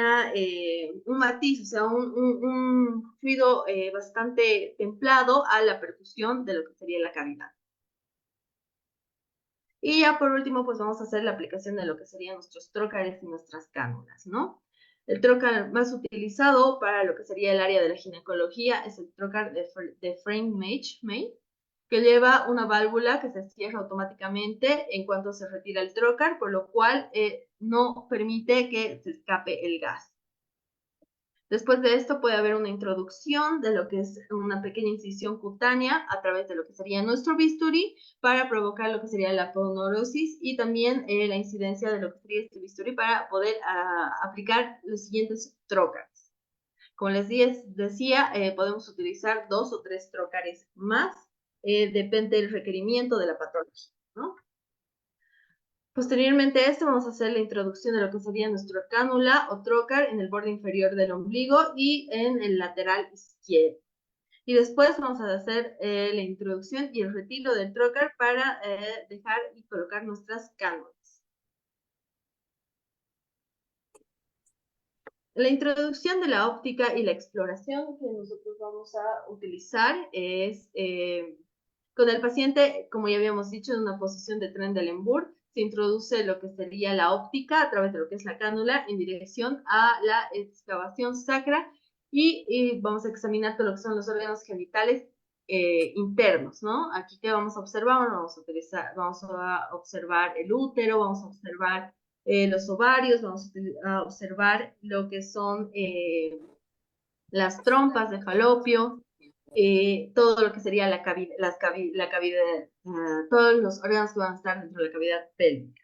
matiz, o sea, un fluido bastante templado a la percusión de lo que sería la cavidad. Y ya por último, pues vamos a hacer la aplicación de lo que serían nuestros trócares y nuestras cánulas, ¿no? El trócar más utilizado para lo que sería el área de la ginecología es el trócar de Frame-May, que lleva una válvula que se cierra automáticamente en cuanto se retira el trócar, por lo cual no permite que se escape el gas. Después de esto puede haber una introducción de lo que es una pequeña incisión cutánea a través de lo que sería nuestro bisturí para provocar lo que sería la aponeurosis y también la incidencia de lo que sería este bisturí para poder aplicar los siguientes trócares. Como les decía, podemos utilizar 2 o 3 trócares más, depende del requerimiento de la patología, ¿no? Posteriormente a esto vamos a hacer la introducción de lo que sería nuestra cánula o trócar en el borde inferior del ombligo y en el lateral izquierdo. Y después vamos a hacer la introducción y el retiro del trócar para dejar y colocar nuestras cánulas. La introducción de la óptica y la exploración que nosotros vamos a utilizar es con el paciente, como ya habíamos dicho, en una posición de Trendelenburg, se introduce lo que sería la óptica a través de lo que es la cánula en dirección a la excavación sacra y vamos a examinar todo lo que son los órganos genitales internos, ¿no? Aquí, ¿qué vamos a observar? Vamos a observar el útero, vamos a observar los ovarios, vamos a observar lo que son las trompas de falopio, todo lo que sería la cavidad, todos los órganos que van a estar dentro de la cavidad pélvica.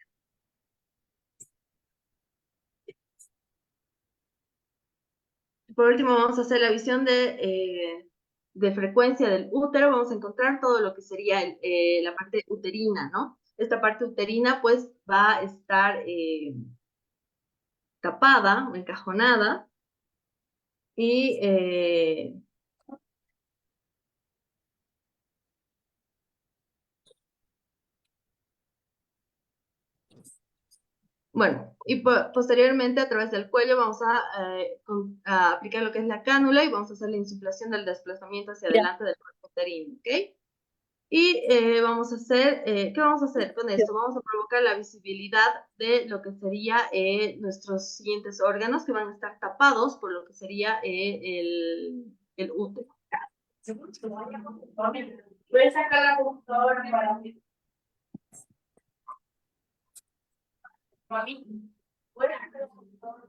Por último, vamos a hacer la visión de frecuencia del útero. Vamos a encontrar todo lo que sería la parte uterina, ¿no? Esta parte uterina, pues, va a estar tapada o encajonada y bueno, y posteriormente a través del cuello vamos a aplicar lo que es la cánula y vamos a hacer la insuflación del desplazamiento hacia adelante del cuerpo uterino, ¿ok? Y vamos a hacer, ¿qué vamos a hacer con esto? Vamos a provocar la visibilidad de lo que sería nuestros siguientes órganos que van a estar tapados por lo que sería el útero. Voy a sacar la computadora para mí. Mami, voy a sacar la computadora.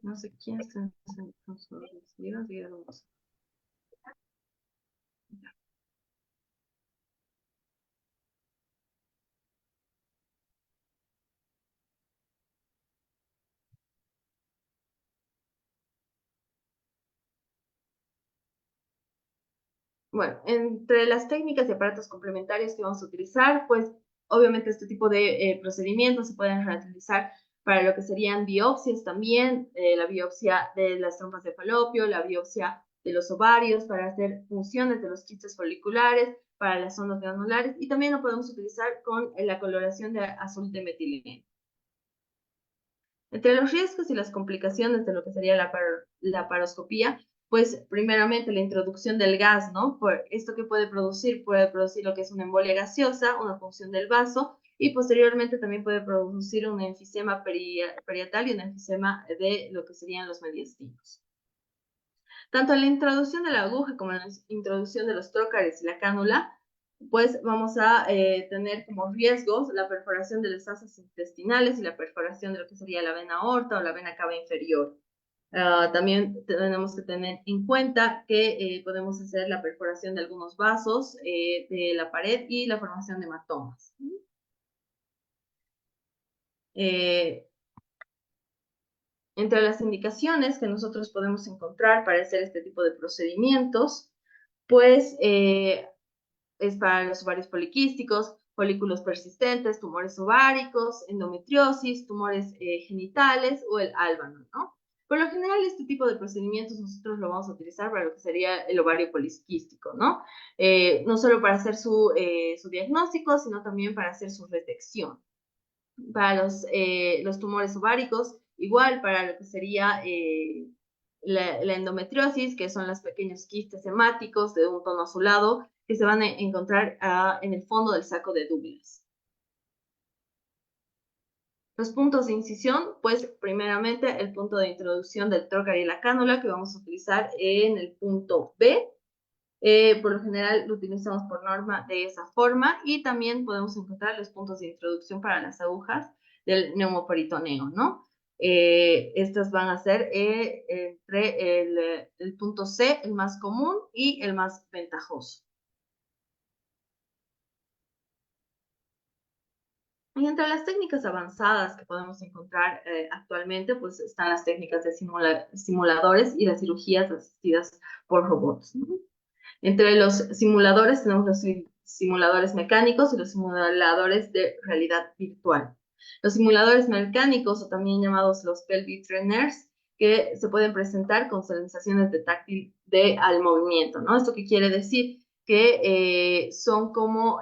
No sé quién está haciendo con sus díganos. Bueno, entre las técnicas y aparatos complementarios que vamos a utilizar, pues obviamente este tipo de procedimientos se pueden realizar para lo que serían biopsias también, la biopsia de las trompas de falopio, la biopsia de los ovarios, para hacer funciones de los quistes foliculares, para las zonas granulares, y también lo podemos utilizar con la coloración de azul de metileno. Entre los riesgos y las complicaciones de lo que sería la laparoscopía, pues primeramente la introducción del gas, ¿no? Por esto que puede producir lo que es una embolia gaseosa, una punción del vaso, y posteriormente también puede producir un enfisema parietal y un enfisema de lo que serían los mediastinos. Tanto en la introducción de la aguja como en la introducción de los trócares y la cánula, pues vamos a tener como riesgos la perforación de las asas intestinales y la perforación de lo que sería la vena aorta o la vena cava inferior. También tenemos que tener en cuenta que podemos hacer la perforación de algunos vasos de la pared y la formación de hematomas. Entre las indicaciones que nosotros podemos encontrar para hacer este tipo de procedimientos, pues es para los ovarios poliquísticos, folículos persistentes, tumores ováricos, endometriosis, tumores genitales o el álbano, ¿no? Por lo general, este tipo de procedimientos nosotros lo vamos a utilizar para lo que sería el ovario poliquístico, ¿no? No solo para hacer su diagnóstico, sino también para hacer su detección. Para los tumores ováricos, igual para lo que sería la endometriosis, que son los pequeños quistes hemáticos de un tono azulado que se van a encontrar en el fondo del saco de Douglas. Los puntos de incisión, pues primeramente el punto de introducción del trócar y la cánula que vamos a utilizar en el punto B. Por lo general lo utilizamos por norma de esa forma, y también podemos encontrar los puntos de introducción para las agujas del neumoperitoneo, ¿no? Estas van a ser entre el punto C, el más común, y el más ventajoso. Y entre las técnicas avanzadas que podemos encontrar actualmente, pues están las técnicas de simuladores y las cirugías asistidas por robots, ¿no? Entre los simuladores tenemos los simuladores mecánicos y los simuladores de realidad virtual. Los simuladores mecánicos, o también llamados los pelvic trainers, que se pueden presentar con sensaciones de táctil al movimiento, ¿no? ¿Esto qué quiere decir? Que son como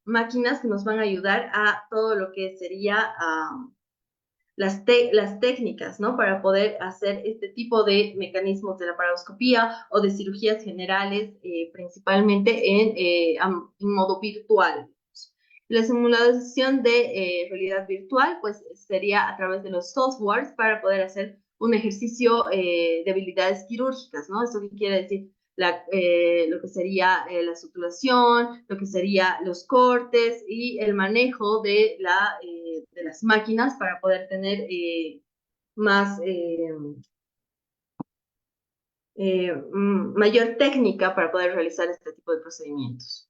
máquinas que nos van a ayudar a todo lo que sería las técnicas, ¿no? Para poder hacer este tipo de mecanismos de laparoscopía o de cirugías generales, principalmente en modo virtual. La simulación de realidad virtual, pues sería a través de los softwares para poder hacer un ejercicio de habilidades quirúrgicas, ¿no? ¿Esto qué quiere decir? Lo que sería la suturación, lo que sería los cortes y el manejo de las máquinas para poder tener mayor técnica para poder realizar este tipo de procedimientos.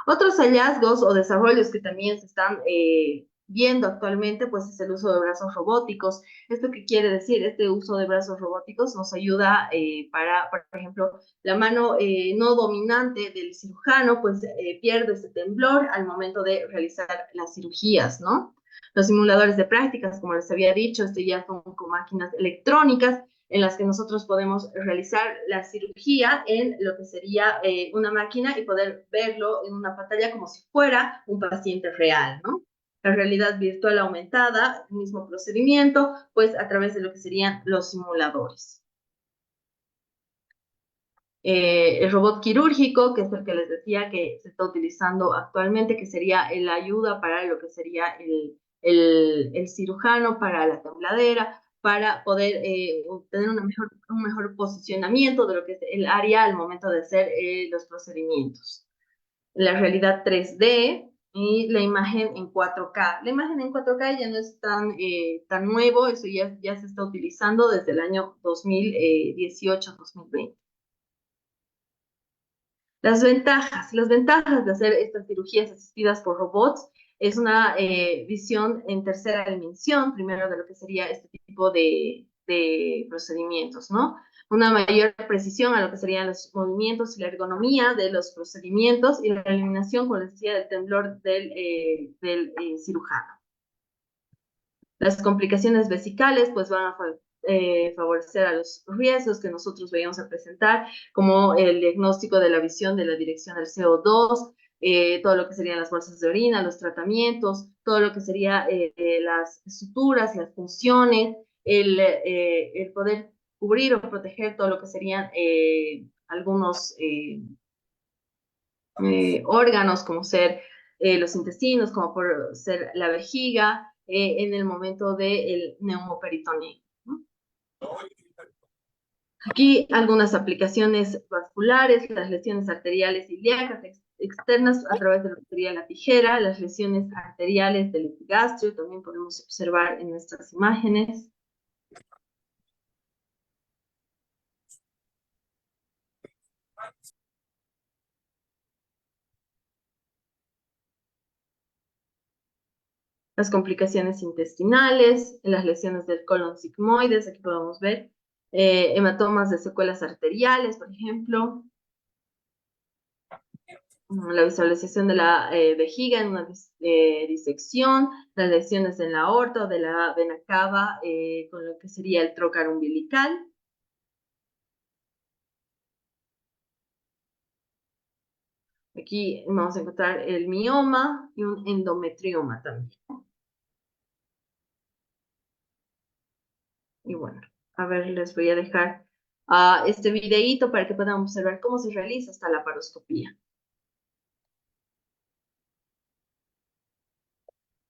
Otros hallazgos o desarrollos que también se están viendo actualmente, pues es el uso de brazos robóticos. ¿Esto qué quiere decir? Este uso de brazos robóticos nos ayuda para, por ejemplo, la mano no dominante del cirujano, pues pierde ese temblor al momento de realizar las cirugías, ¿no? Los simuladores de prácticas, como les había dicho, ya son con máquinas electrónicas en las que nosotros podemos realizar la cirugía en lo que sería una máquina y poder verlo en una pantalla como si fuera un paciente real, ¿no? la realidad virtual aumentada, el mismo procedimiento, pues a través de lo que serían los simuladores. El robot quirúrgico, que es el que les decía que se está utilizando actualmente, que sería la ayuda para lo que sería el cirujano, para la tembladera, para poder tener un mejor posicionamiento de lo que es el área al momento de hacer los procedimientos. La realidad 3D y la imagen en 4K. La imagen en 4K ya no es tan nuevo, eso ya se está utilizando desde el año 2018-2020. Las ventajas de hacer estas cirugías asistidas por robots es una visión en tercera dimensión, primero de lo que sería este tipo de procedimientos, ¿no? Una mayor precisión a lo que serían los movimientos y la ergonomía de los procedimientos y la eliminación, como les decía, del temblor del cirujano. Las complicaciones vesicales pues van a favorecer a los riesgos que nosotros veíamos a presentar, como el diagnóstico de la visión de la dirección del CO2, todo lo que serían las bolsas de orina, los tratamientos, todo lo que sería las suturas, las funciones, el poder cubrir o proteger todo lo que serían algunos órganos, como ser los intestinos, como por ser la vejiga, en el momento del neumoperitoneo, ¿no? Aquí algunas aplicaciones vasculares, las lesiones arteriales ilíacas externas a través de lo que sería la tijera, las lesiones arteriales del epigastrio, también podemos observar en nuestras imágenes. Las complicaciones intestinales, las lesiones del colon sigmoides, aquí podemos ver hematomas de secuelas arteriales, por ejemplo, la visualización de la vejiga en una disección, las lesiones en la aorta o de la vena cava con lo que sería el trócaro umbilical. Aquí vamos a encontrar el mioma y un endometrioma también. Y bueno, a ver, les voy a dejar este videíto para que puedan observar cómo se realiza esta laparoscopía.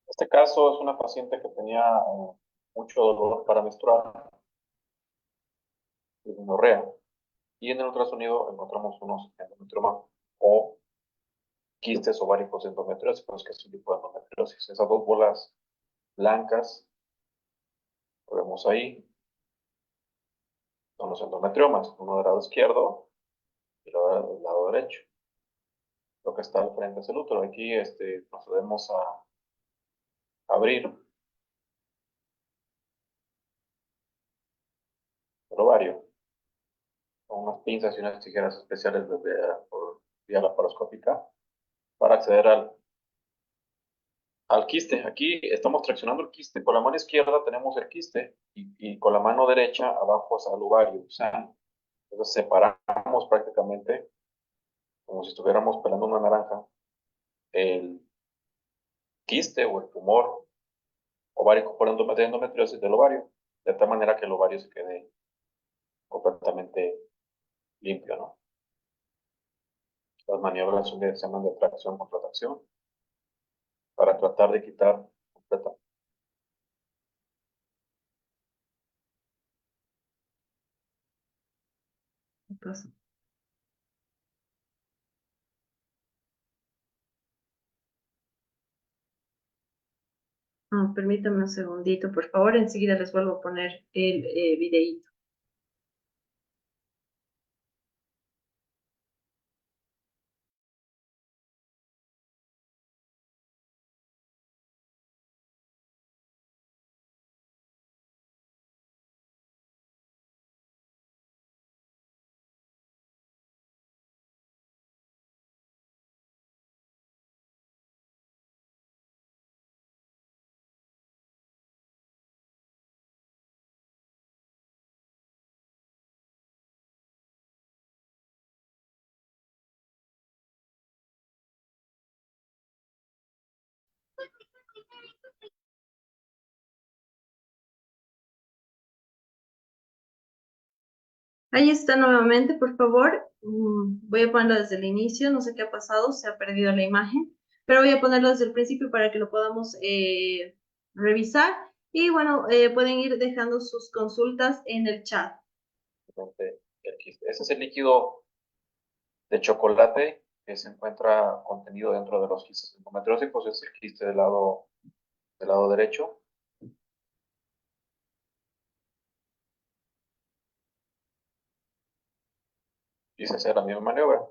Este caso es una paciente que tenía mucho dolor para menstruar, dismenorrea, y en el ultrasonido encontramos unos endometriomas o quistes ováricos de endometriosis, pues que es un tipo de endometriosis. Esas dos bolas blancas que vemos ahí son los endometriomas, uno del lado izquierdo y el otro del lado derecho. Lo que está al frente es el útero. Aquí procedemos a abrir el ovario con unas pinzas y unas tijeras especiales por vía laparoscópica para acceder al quiste. Aquí estamos traccionando el quiste. Con la mano izquierda tenemos el quiste y con la mano derecha abajo está el ovario sano. Entonces separamos prácticamente, como si estuviéramos pelando una naranja, el quiste o el tumor ovárico por endometriosis del ovario, de tal manera que el ovario se quede completamente limpio, ¿no? Las maniobras se llaman de tracción con flotación para tratar de quitar completamente. Entonces, permítanme un segundito, por favor, enseguida les vuelvo a poner el videíto. Ahí está nuevamente, por favor. Voy a ponerlo desde el inicio, no sé qué ha pasado, se ha perdido la imagen, pero voy a ponerlo desde el principio para que lo podamos revisar. Y bueno, pueden ir dejando sus consultas en el chat. El quiste. Ese es el líquido de chocolate que se encuentra contenido dentro de los quistes endometriósicos. Es el quiste del lado derecho. Y se hace la misma maniobra.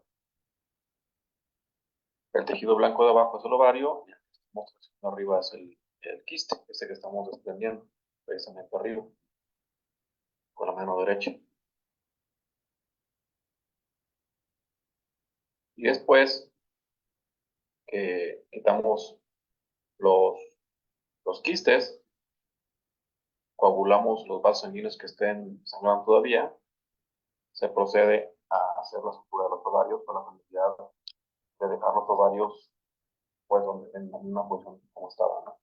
El tejido blanco de abajo es el ovario, y el que estamos traccionando arriba es el quiste, ese que estamos desprendiendo, precisamente arriba, con la mano derecha. Y después que quitamos los quistes, coagulamos los vasos sanguíneos que estén sangrando todavía, se procede a hacer la sutura de los ovarios con la finalidad de dejar los ovarios pues, en la misma posición como estaban, ¿no?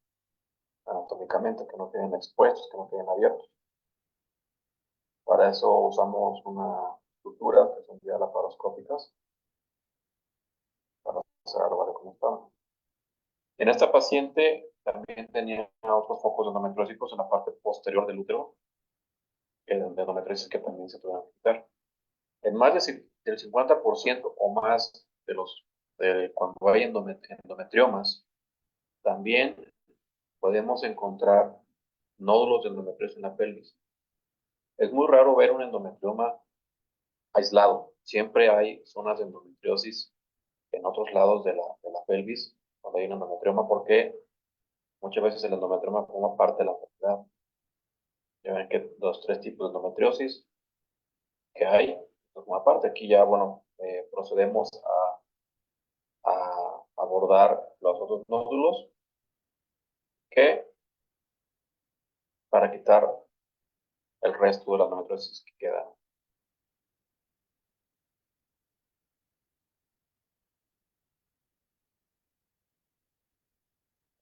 Anatómicamente, que no queden expuestos, que no queden abiertos. Para eso usamos una estructura que son ya laparoscópicas para hacer el ovario como estaba. En esta paciente también tenía otros focos endometriósicos en la parte posterior del útero, de endometriosis que también se pueden quitar. En más del 50% o más de cuando hay endometriomas, también podemos encontrar nódulos de endometriosis en la pelvis. Es muy raro ver un endometrioma aislado. Siempre hay zonas de endometriosis en otros lados de la pelvis, donde hay un endometrioma, porque muchas veces el endometrioma forma parte de la enfermedad. Ya ven que los tres tipos de endometriosis que hay, forma parte. Aquí ya, bueno, procedemos a abordar los otros nódulos que para quitar el resto de las endometriosis que quedan.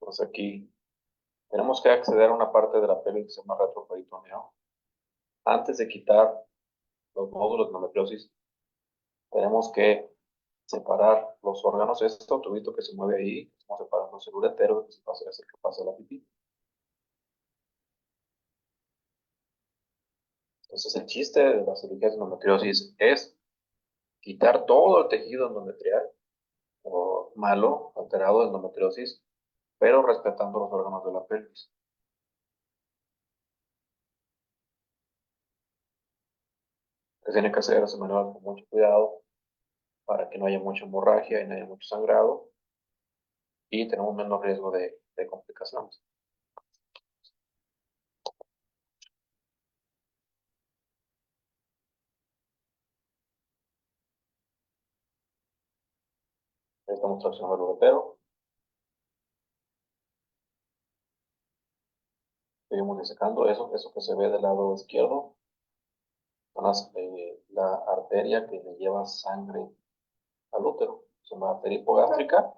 Entonces aquí tenemos que acceder a una parte de la pelvis que se llama retroperitoneo. Antes de quitar los nódulos de endometriosis, tenemos que separar los órganos. Esto tubito que se mueve ahí, estamos separando el uretero, que es el que pasa la pipí. Entonces el chiste de la cirugía de endometriosis es quitar todo el tejido endometrial o malo, alterado de endometriosis, pero respetando los órganos de la pelvis. Se tiene que hacer esa maniobra con mucho cuidado para que no haya mucha hemorragia y no haya mucho sangrado y tenemos menos riesgo de complicaciones. Ahí estamos traccionando el uretero. Seguimos disecando eso que se ve del lado izquierdo. La arteria que le lleva sangre al útero. Se llama arteria hipogástrica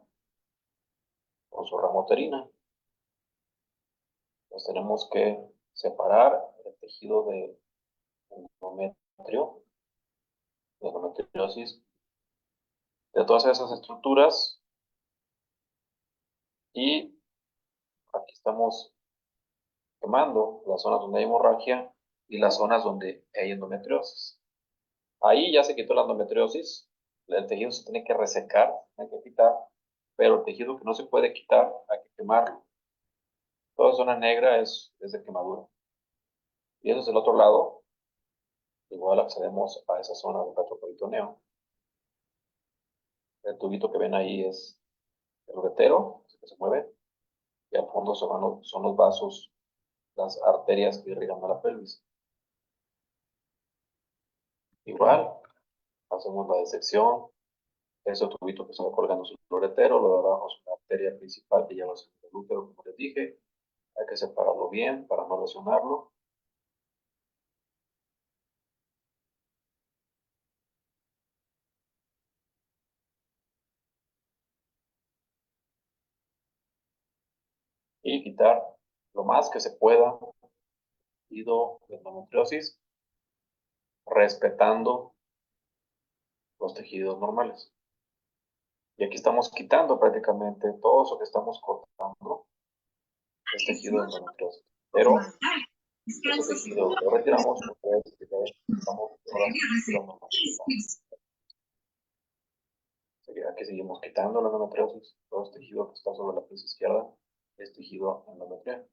con su rama uterina. Entonces tenemos que separar el tejido de endometrio, de endometriosis, de todas esas estructuras y aquí estamos quemando las zonas donde hay hemorragia y las zonas donde hay endometriosis. Ahí ya se quitó la endometriosis, el tejido se tiene que resecar, hay que quitar, pero el tejido que no se puede quitar hay que quemarlo. Toda zona negra es de quemadura. Y eso es el otro lado. Igual accedemos a esa zona del retroperitoneo. El tubito que ven ahí es el uretero, que se mueve, y al fondo son los vasos, las arterias que irrigan a la pelvis. Igual, hacemos la disección, ese tubito que se va colgando es el uretero, lo de abajo es una arteria principal que lleva hacia el útero, como les dije. Hay que separarlo bien para no lesionarlo. y quitar lo más que se pueda tejido de endometriosis, respetando los tejidos normales. Y aquí estamos quitando prácticamente todo eso que estamos cortando, es tejido de endometriosis. Pero ese tejido lo retiramos porque estamos ahora tejido normal. Aquí seguimos quitando la endometriosis. Todo este tejido que está sobre la pieza izquierda es tejido endometrial.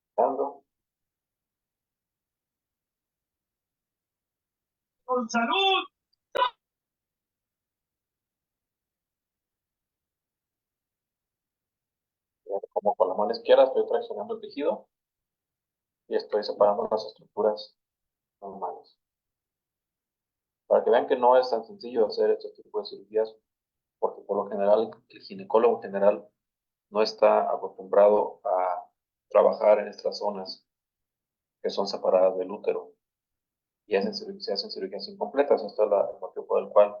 Quitando. ¡Con salud! Como con la mano izquierda estoy traccionando el tejido y estoy separando las estructuras normales. Para que vean que no es tan sencillo hacer este tipo de cirugías, porque por lo general el ginecólogo general no está acostumbrado a trabajar en estas zonas que son separadas del útero y se hacen cirugías incompletas. Esto es el motivo por el cual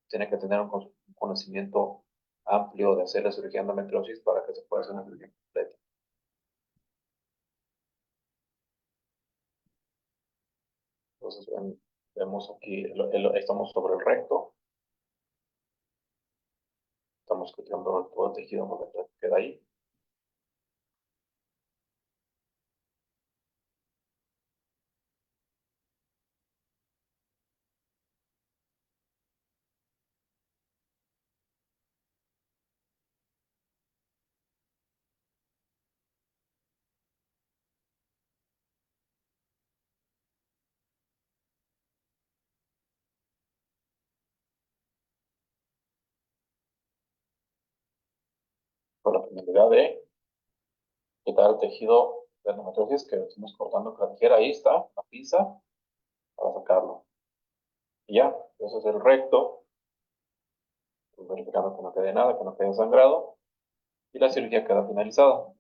tiene que tener un conocimiento amplio de hacer la cirugía de endometriosis para que se pueda hacer una cirugía completa. Entonces vemos aquí, estamos sobre el recto, estamos quitando todo el tejido endometrial que queda ahí. Con la finalidad de quitar el tejido de endometriosis que estamos cortando con la tijera. Ahí está, la pinza, para sacarlo. Y ya, eso es el recto, verificando que no quede nada, que no quede sangrado, y la cirugía queda finalizada.